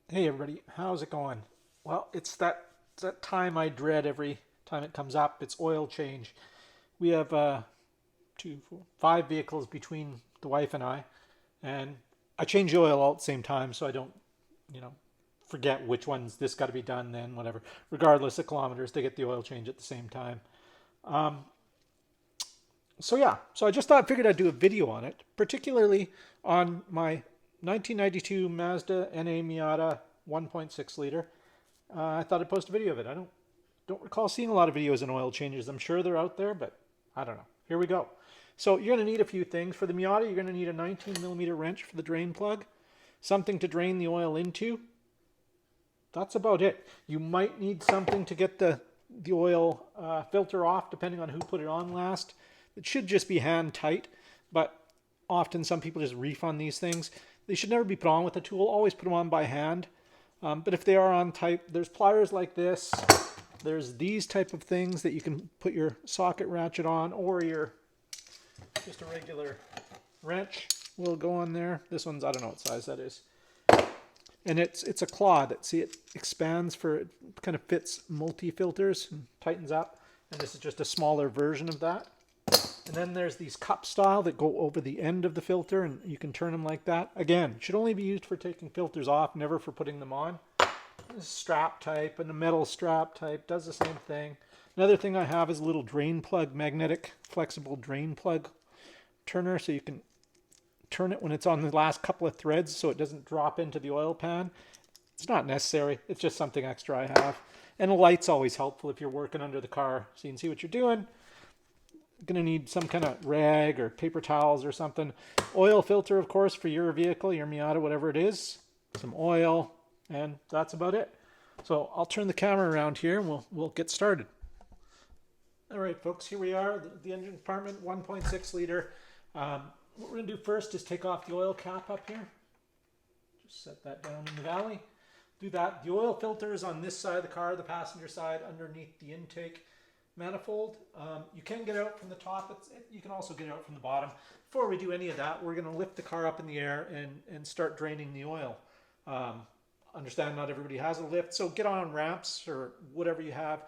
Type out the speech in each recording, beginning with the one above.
Hey everybody, how's it going? Well, it's that time I dread every time it comes up. It's oil change. We have two, four, five vehicles between the wife and and I change the oil all at the same time, so I don't, you know, forget which ones this got to be done. Then whatever, regardless of kilometers, they get the oil change at the same time. Um, so I just thought, figured I'd do a video on it, particularly on my 1992 Mazda NA Miata 1.6 liter. I thought I'd post a video of it. I don't recall seeing a lot of videos on oil changes. I'm sure they're out there, but I don't know. Here we go. So you're going to need a few things. For the Miata, you're going to need a 19 millimeter wrench for the drain plug, something to drain the oil into. That's about it. You might need something to get the oil filter off, depending on who put it on last. It should just be hand tight, but often some people just reef on these things. They should never be put on with a tool. Always put them on by hand. But if they are on tight, there's pliers like this. There's these type of things that you can put your socket ratchet on, or your just a regular wrench will go on there. This one's, I don't know what size that is. And it's a claw that, see, it expands for, it kind of fits multi-filters and tightens up. And this is just a smaller version of that. And then there's these cup style that go over the end of the filter, and you can turn them like that. Again, should only be used for taking filters off, never for putting them on. This strap type and a metal strap type does the same thing. Another thing I have is a little drain plug, magnetic flexible drain plug turner, so you can turn it when it's on the last couple of threads so it doesn't drop into the oil pan. It's not necessary. It's just something extra I have. And a light's always helpful if you're working under the car so you can see what you're doing. Going to need some kind of rag or paper towels or something. Oil filter, of course, for your vehicle, your Miata, whatever it is. Some oil, and that's about it. So I'll turn the camera around here and we'll get started. All right, folks, here we are, the engine compartment, 1.6 liter. What we're going to do first is take off the oil cap up here. Just set that down in the valley. Do that. The oil filter is on this side of the car, the passenger side, underneath the intake manifold. You can get out from the top. You can also get out from the bottom. Before we do any of that, we're going to lift the car up in the air and start draining the oil. Understand not everybody has a lift, so get on ramps or whatever you have.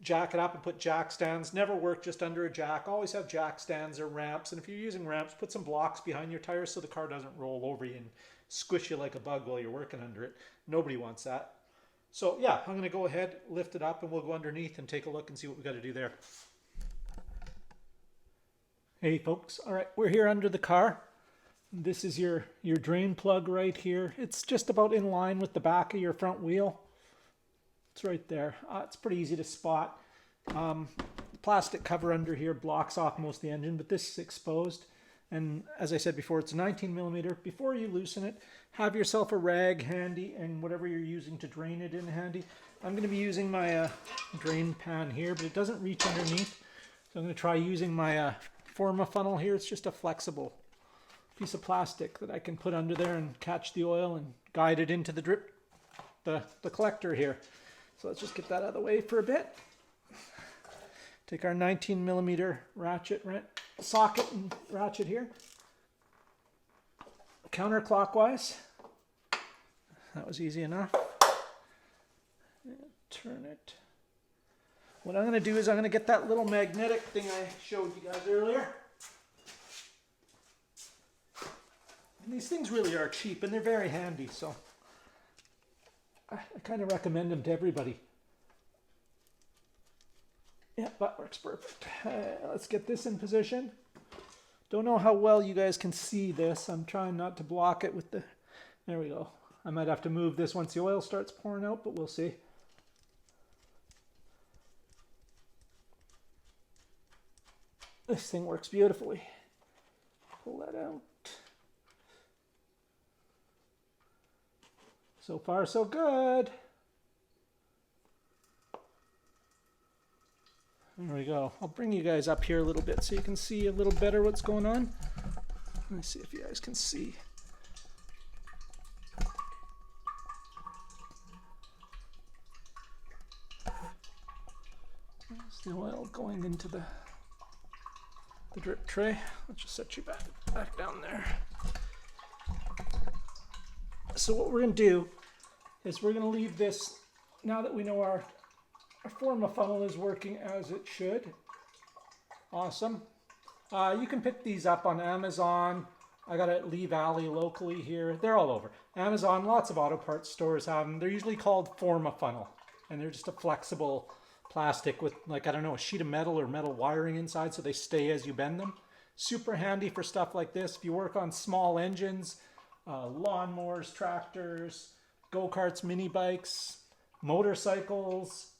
Jack it up and put jack stands. Never work just under a jack. Always have jack stands or ramps. And if you're using ramps, put some blocks behind your tires so the car doesn't roll over you and squish you like a bug while you're working under it. Nobody wants that. So yeah, I'm going to go ahead, lift it up, and we'll go underneath and take a look and see what we got to do there. Hey folks, all right, we're here under the car. This is your drain plug right here. It's just about in line with the back of your front wheel. It's right there. It's pretty easy to spot. The plastic cover under here blocks off most of the engine, but this is exposed. And as I said before, it's a 19 millimeter. Before you loosen it, have yourself a rag handy and whatever you're using to drain it in handy. I'm going to be using my drain pan here, but it doesn't reach underneath. So I'm going to try using my Forma funnel here. It's just a flexible piece of plastic that I can put under there and catch the oil and guide it into the collector here. So let's just get that out of the way for a bit. Take our 19 millimeter ratchet socket and ratchet here. Counterclockwise. That was easy enough. Turn it. What I'm going to do is I'm going to get that little magnetic thing I showed you guys earlier. And these things really are cheap and they're very handy, so I kind of recommend them to everybody. Yeah, that works perfect. Let's get this in position. Don't know how well you guys can see this. I'm trying not to block it with the... There we go. I might have to move this once the oil starts pouring out, but we'll see. This thing works beautifully. Pull that out. So far, so good. There we go. I'll bring you guys up here a little bit so you can see a little better what's going on. Let me see if you guys can see. There's the oil going into the drip tray. Let's just set you back down there. So what we're going to do is we're going to leave this, now that we know our forma funnel is working as it should. Awesome. You can pick these up on Amazon. I got it at Lee Valley locally here. They're all over. Amazon, lots of auto parts stores have them. They're usually called forma funnel. And they're just a flexible plastic with, like, I don't know, a sheet of metal or metal wiring inside so they stay as you bend them. Super handy for stuff like this. If you work on small engines, lawnmowers, tractors, go-karts, mini bikes, motorcycles,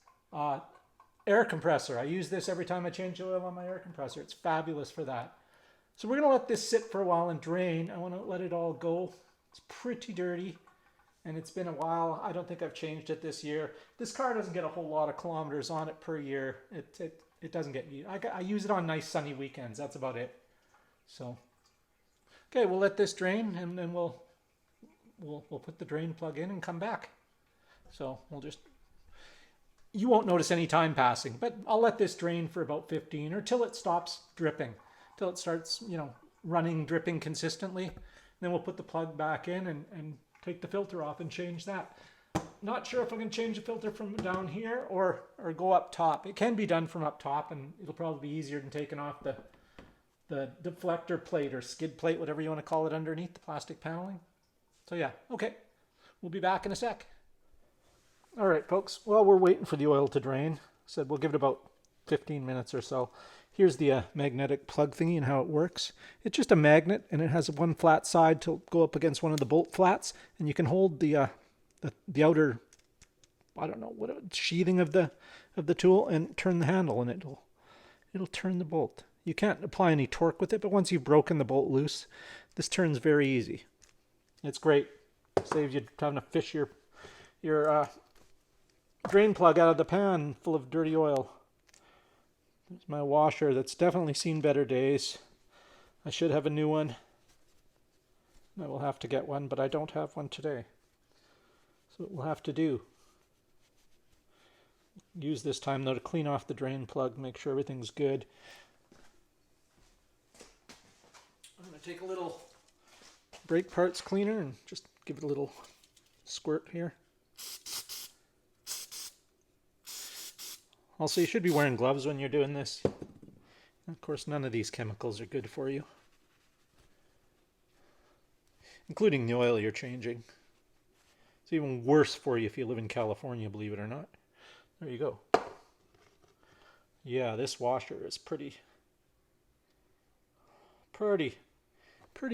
air compressor. I use this every time I change oil on my air compressor. It's fabulous for that. So we're going to let this sit for a while and drain. I want to let it all go. It's pretty dirty and it's been a while. I don't think I've changed it this year. This car doesn't get a whole lot of kilometers on it per year. It doesn't get used. I use it on nice sunny weekends. That's about it. So, okay, we'll let this drain and then we'll put the drain plug in and come back. So we'll just, you won't notice any time passing, but I'll let this drain for about 15 or till it stops dripping, till it starts, you know, running, dripping consistently. And then we'll put the plug back in and take the filter off and change that. Not sure if I can change the filter from down here or go up top. It can be done from up top and it'll probably be easier than taking off the deflector plate or skid plate, whatever you want to call it, underneath the plastic paneling. So yeah, okay. We'll be back in a sec. All right, folks. While we're waiting for the oil to drain, said we'll give it about 15 minutes or so. Here's the magnetic plug thingy and how it works. It's just a magnet, and it has one flat side to go up against one of the bolt flats, and you can hold the outer, I don't know what sheathing of the tool and turn the handle, and it'll turn the bolt. You can't apply any torque with it, but once you've broken the bolt loose, this turns very easy. It's great. Saves you having to fish your drain plug out of the pan full of dirty oil. There's my washer that's definitely seen better days. I should have a new one. I will have to get one, but I don't have one today. So we'll have to do. Use this time though to clean off the drain plug, make sure everything's good. I'm going to take a little brake parts cleaner and just give it a little squirt here. Also, you should be wearing gloves when you're doing this. Of course, none of these chemicals are good for you, including the oil you're changing. It's even worse for you if you live in California, believe it or not. There you go. Yeah, this washer is pretty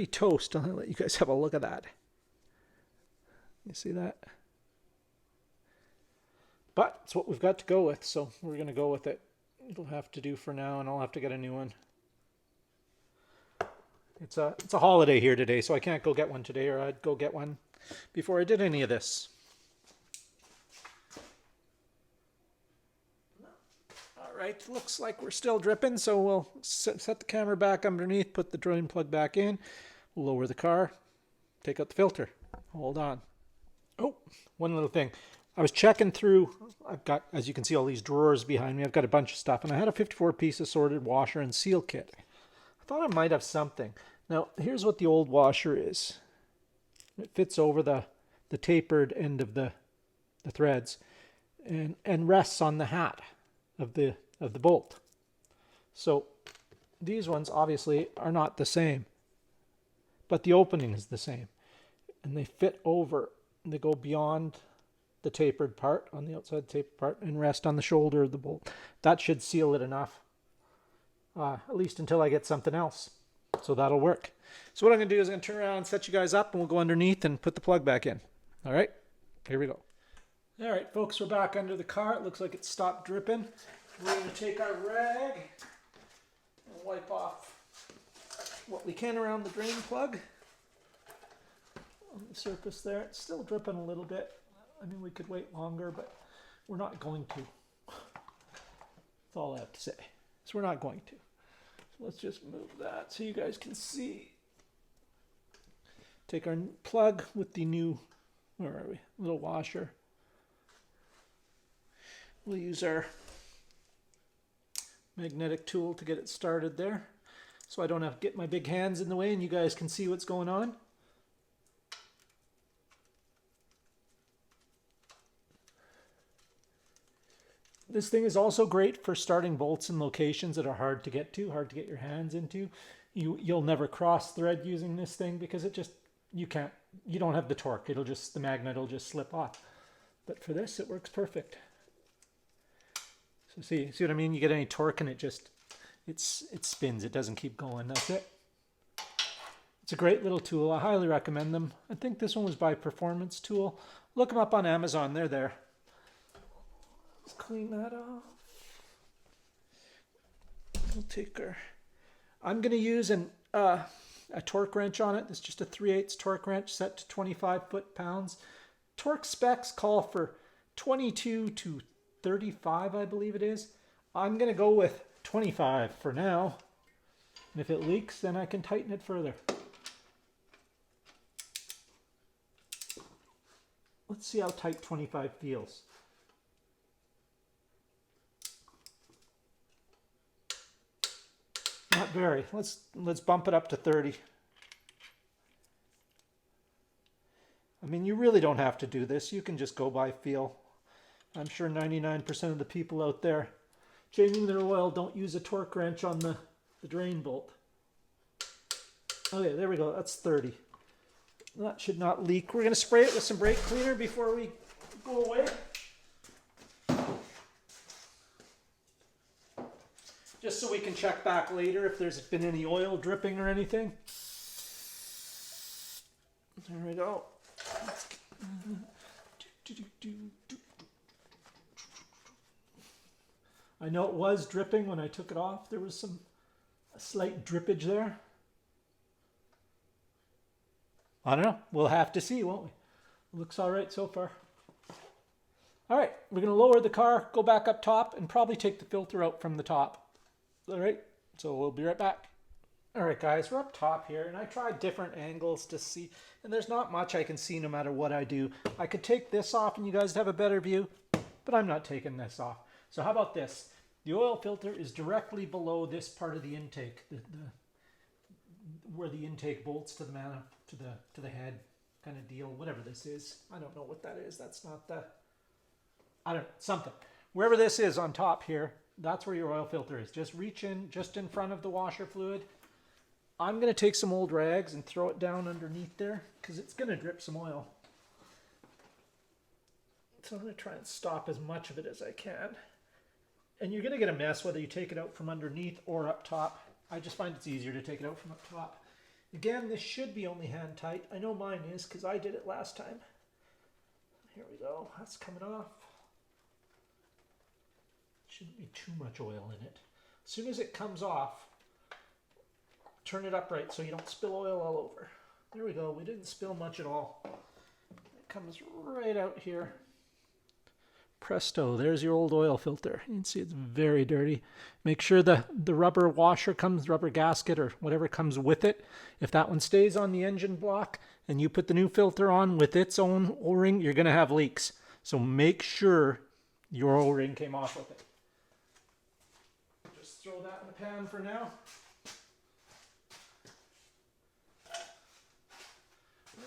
toast. I'll let you guys have a look at that. You see that? But it's what we've got to go with, so we're going to go with it. It'll have to do for now, and I'll have to get a new one. It's a holiday here today, so I can't go get one today, or I'd go get one before I did any of this. All right, looks like we're still dripping, so we'll set the camera back underneath, put the drain plug back in, lower the car, take out the filter. Hold on. Oh, one little thing. I was checking through, I've got, as you can see, all these drawers behind me. I've got a bunch of stuff, and I had a 54-piece assorted washer and seal kit. I thought I might have something. Now, here's what the old washer is. It fits over the tapered end of the threads and rests on the hat of the bolt. So these ones obviously are not the same, but the opening is the same. And they fit over, they go beyond the tapered part, on the outside tapered part, and rest on the shoulder of the bolt. That should seal it enough, at least until I get something else. So that'll work. So what I'm going to do is I'm going to turn around and set you guys up, and we'll go underneath and put the plug back in. All right, here we go. All right, folks, we're back under the car. It looks like it stopped dripping. We're going to take our rag and wipe off what we can around the drain plug on the surface there. It's still dripping a little bit. I mean, we could wait longer, but we're not going to. That's all I have to say. So we're not going to. So let's just move that so you guys can see. Take our plug with the new, where are we? Little washer. We'll use our magnetic tool to get it started there, so I don't have to get my big hands in the way and you guys can see what's going on. This thing is also great for starting bolts in locations that are hard to get to, hard to get your hands into. You'll never cross thread using this thing because it just, you don't have the torque. The magnet will just slip off. But for this, it works perfect. So see what I mean? You get any torque and it spins. It doesn't keep going. That's it. It's a great little tool. I highly recommend them. I think this one was by Performance Tool. Look them up on Amazon. They're there. Let's clean that off. We'll take our... I'm going to use a torque wrench on it. It's just a 3/8 torque wrench set to 25 foot-pounds. Torque specs call for 22 to 35, I believe it is. I'm going to go with 25 for now. And if it leaks, then I can tighten it further. Let's see how tight 25 feels. Not very. Let's bump it up to 30. I mean, you really don't have to do this. You can just go by feel. I'm sure 99% of the people out there changing their oil don't use a torque wrench on the drain bolt. Okay, there we go. That's 30. That should not leak. We're going to spray it with some brake cleaner before we go away. Just so we can check back later if there's been any oil dripping or anything. There we go. I know it was dripping when I took it off. There was a slight drippage there. I don't know. We'll have to see, won't we? Looks all right so far. All right, we're going to lower the car, go back up top, and probably take the filter out from the top. All right, so we'll be right back. All right, guys, we're up top here, and I tried different angles to see, and there's not much I can see no matter what I do. I could take this off and you guys have a better view, but I'm not taking this off. So how about this? The oil filter is directly below this part of the intake, where the intake bolts to the head kind of deal, whatever this is. I don't know what that is. That's not I don't know, something. Wherever this is on top here, that's where your oil filter is. Just reach in, just in front of the washer fluid. I'm going to take some old rags and throw it down underneath there because it's going to drip some oil. So I'm going to try and stop as much of it as I can. And you're going to get a mess whether you take it out from underneath or up top. I just find it's easier to take it out from up top. Again, this should be only hand tight. I know mine is because I did it last time. Here we go. That's coming off. Shouldn't be too much oil in it. As soon as it comes off, turn it upright so you don't spill oil all over. There we go. We didn't spill much at all. It comes right out here. Presto, there's your old oil filter. You can see it's very dirty. Make sure the rubber washer rubber gasket or whatever comes with it. If that one stays on the engine block and you put the new filter on with its own O-ring, you're going to have leaks. So make sure your O-ring came off with it. Just throw that in the pan for now.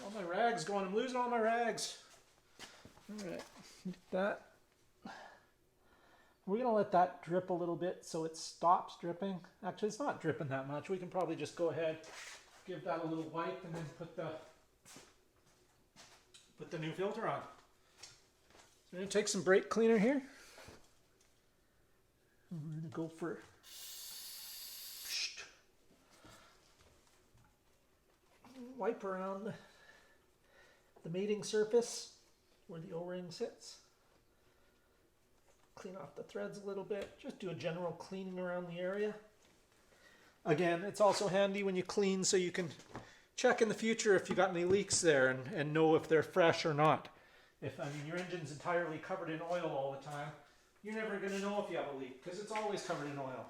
All my rags going. I'm losing all my rags. All right, get that. We're going to let that drip a little bit so it stops dripping. Actually, it's not dripping that much. We can probably just go ahead, give that a little wipe, and then put the new filter on. So I'm going to take some brake cleaner here. And we're going to go for wipe around the mating surface where the O-ring sits. Clean off the threads a little bit. Just do a general cleaning around the area. Again, it's also handy when you clean so you can check in the future if you got any leaks there and know if they're fresh or not. If your engine's entirely covered in oil all the time, you're never going to know if you have a leak because it's always covered in oil.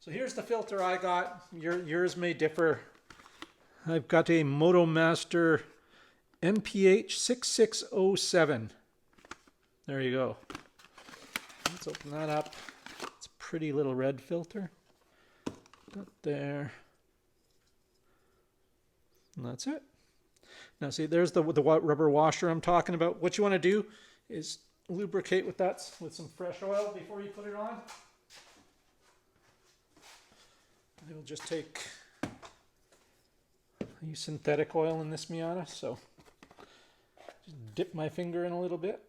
So here's the filter I got. Yours may differ. I've got a MotoMaster MPH 6607. There you go. Let's open that up. It's a pretty little red filter. Up there. And that's it. Now see, there's the rubber washer I'm talking about. What you want to do is lubricate with that with some fresh oil before you put it on. I will just take, I use synthetic oil in this Miata, so just dip my finger in a little bit.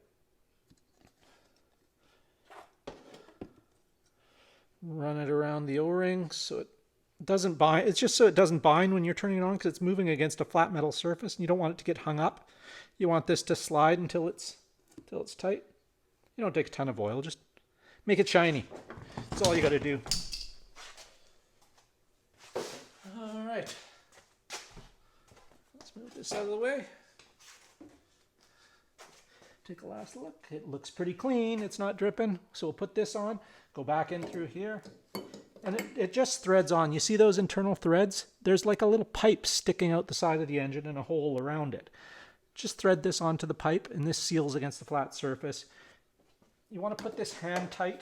Run it around the O-ring so it doesn't bind. It's just so it doesn't bind when you're turning it on, because it's moving against a flat metal surface and you don't want it to get hung up. You want this to slide until it's tight. You don't take a ton of oil, just make it shiny. That's all you got to do. All right. Let's move this out of the way. Take a last look. It looks pretty clean. It's not dripping. So we'll put this on, go back in through here, and it just threads on. You see those internal threads? There's like a little pipe sticking out the side of the engine and a hole around it. Just thread this onto the pipe, and this seals against the flat surface. You want to put this hand tight.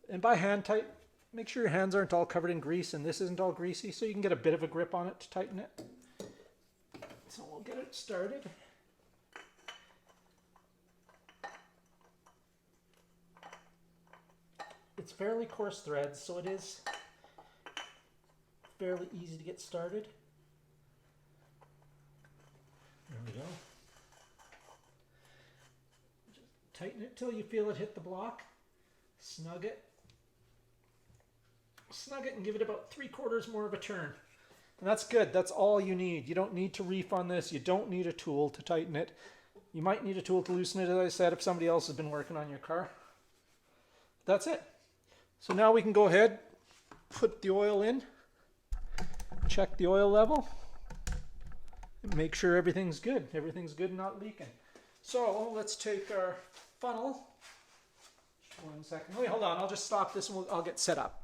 And by hand tight, make sure your hands aren't all covered in grease and this isn't all greasy, so you can get a bit of a grip on it to tighten it. So we'll get it started. It's fairly coarse threads, so it is fairly easy to get started. There we go. Just tighten it till you feel it hit the block. Snug it. Snug it and give it about 3/4 more of a turn. And that's good. That's all you need. You don't need to reef on this. You don't need a tool to tighten it. You might need a tool to loosen it, as I said, if somebody else has been working on your car. That's it. So now we can go ahead, put the oil in, check the oil level, and make sure everything's good. Everything's good and not leaking. So let's take our funnel. 1 second. Wait, hold on. I'll just stop this and I'll get set up.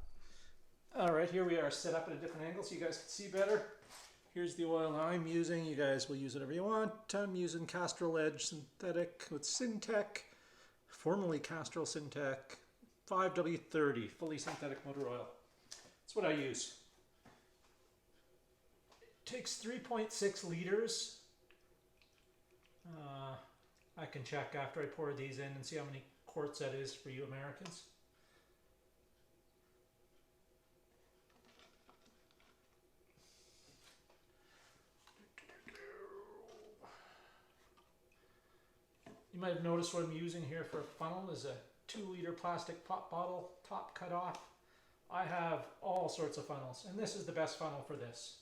All right, here we are, set up at a different angle so you guys can see better. Here's the oil I'm using. You guys will use whatever you want. I'm using Castrol Edge Synthetic with Syntec, formerly Castrol Syntec 5W30, fully synthetic motor oil. That's what I use. It takes 3.6 liters. I can check after I pour these in and see how many quarts that is for you Americans. You might have noticed what I'm using here for a funnel is a 2-liter plastic pop bottle, top cut off. I have all sorts of funnels, and this is the best funnel for this.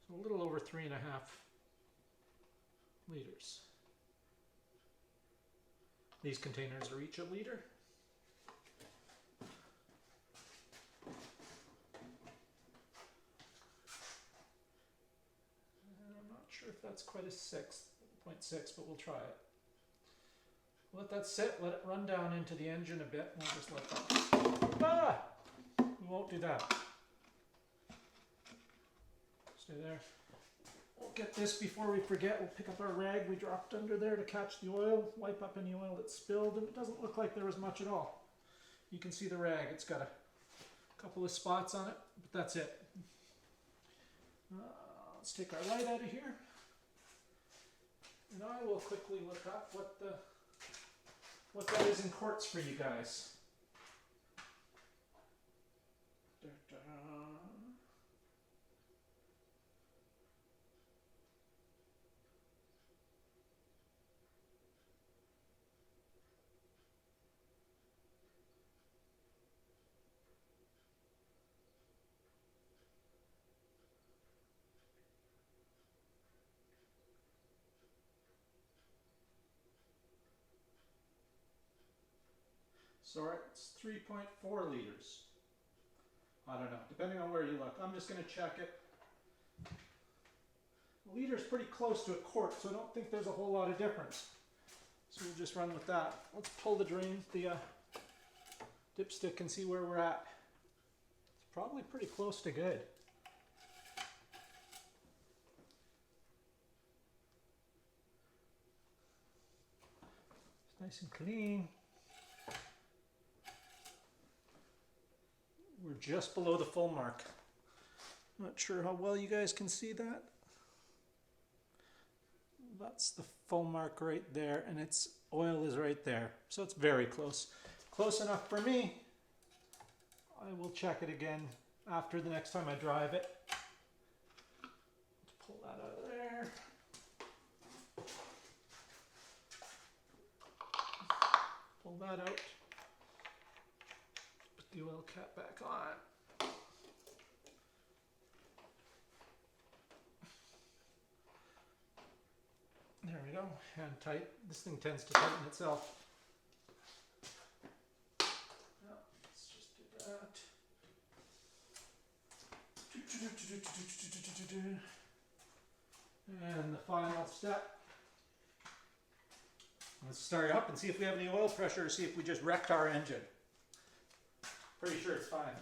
So a little over 3.5 liters. These containers are each a liter. If that's quite a 6.6, but we'll try it. Let that sit, let it run down into the engine a bit, and we'll just let that. We won't do that. Stay there. We'll get this before we forget. We'll pick up our rag we dropped under there to catch the oil, wipe up any oil that's spilled, and it doesn't look like there was much at all. You can see the rag, it's got a couple of spots on it, but that's it. Let's take our light out of here. And I will quickly look up what that is in quarts for you guys. So it's 3.4 liters. I don't know, depending on where you look. I'm just going to check it. A liter is pretty close to a quart, so I don't think there's a whole lot of difference. So we'll just run with that. Let's pull the dipstick and see where we're at. It's probably pretty close to good. It's nice and clean. We're just below the full mark. Not sure how well you guys can see that. That's the full mark right there, and its oil is right there. So it's very close. Close enough for me. I will check it again after the next time I drive it. Let's pull that out of there. Pull that out. Put the oil cap back on. There we go, hand tight. This thing tends to tighten itself. Yeah, let's just do that. And the final step. Let's start it up and see if we have any oil pressure, or see if we just wrecked our engine. Pretty sure it's fine.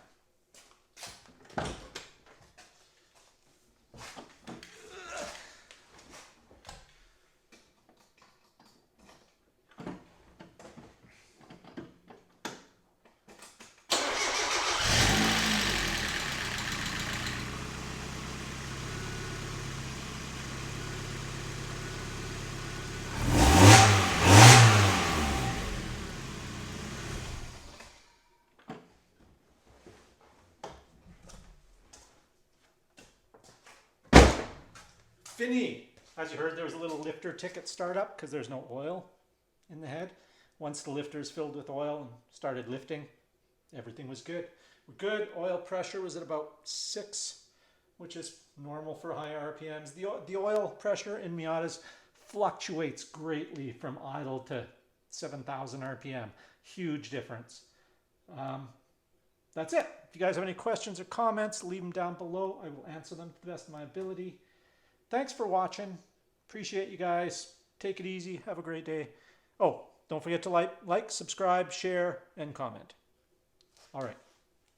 Fini! As you heard, there was a little lifter ticket startup because there's no oil in the head. Once the lifter is filled with oil and started lifting, everything was good. We're good. Oil pressure was at about 6, which is normal for high RPMs. The oil pressure in Miatas fluctuates greatly from idle to 7,000 RPM. Huge difference. That's it. If you guys have any questions or comments, leave them down below. I will answer them to the best of my ability. Thanks for watching. Appreciate you guys. Take it easy. Have a great day. Oh, don't forget to like, subscribe, share, and comment. All right.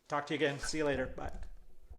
Talk to you again. See you later. Bye.